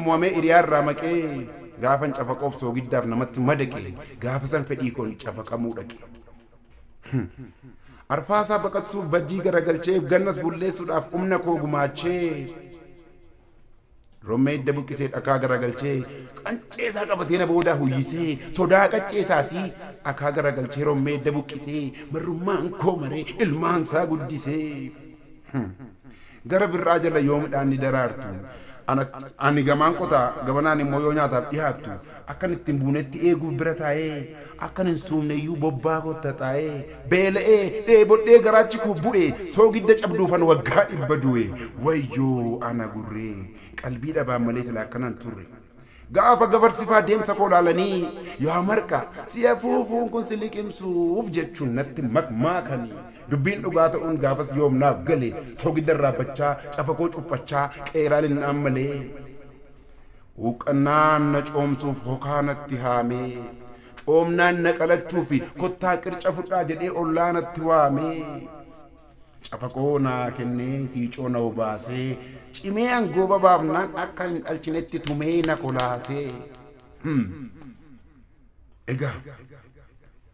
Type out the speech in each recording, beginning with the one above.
mu'amee hiriyaarraa maqee gaafan cafa qofsoo giddaaf namatti madaqe gaafa san fedhii koon cafaqamuu dhaqe. Arfaasaa baqassuuf bajjii garagalchee gannas bulleessuudhaaf humna koo gumaachee rommee idda buqqisee dhakaa garagalchee qanceesaa qabatee na boodaa huyyisee sodaa qacceesaatii dhakaa garagalchee rommee idda buqqisee marrummaan koo maree ilmaansaa guddisee. Gara birraa jala yoo midhaan ni daraartu ani gamaan qotaa gabanaan immoo yoo nyaataaf dhiyaattu akkan ittiin buunetti eeguuf bira taa'ee akkan hin suumneyyuu bobbaa kotta taa'ee beela'ee dheebodhee garaachi koo bu'ee soogidda cabduufan waggaa 100 du'e wayyoo ana gurree qalbii dhabaan malee sila akkanan turre. Gaafa gabarsifaa deemsa koo laalanii yaa marqa si afuufuun kun si liqimsuuf jechuun natti makmaakanii. Dubbiin dhugaa ta'uun gaafas yoomnaaf gale soogidda irraabachaa cafa koo cuffachaa qeeraan hin ammalee. Huqqannaan na coomsuuf hokaanatti haamee coomnaan na qalachuuf kottaa qirca fudhaa jedhee ollaanatti waamee. Cafa koo naa kennee siicoo na obaasee cimee angoo babaafnaan akka hin dhalchinetti tumee na kolaasee.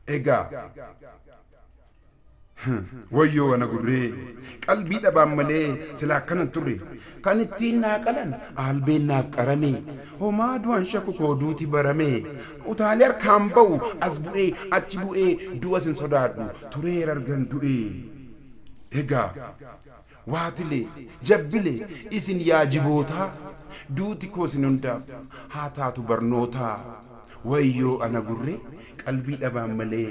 Egaa wayyoo ana gurree qalbii dhabaan malee sila akkanan turre kan ittiin naa qalan albeen naaf qarame homaa du'an shakku koo duuti barame utaalee harkaan ba'u as bu'ee achi bu'ee du'as hin sodaadhu tureer argan du'ee. Egaa waatilee jabbilee isin yaa jibootaa duuti koo isin hundaaf haa taatu barnootaa wayyoo ana gurree qalbii dhabaan malee.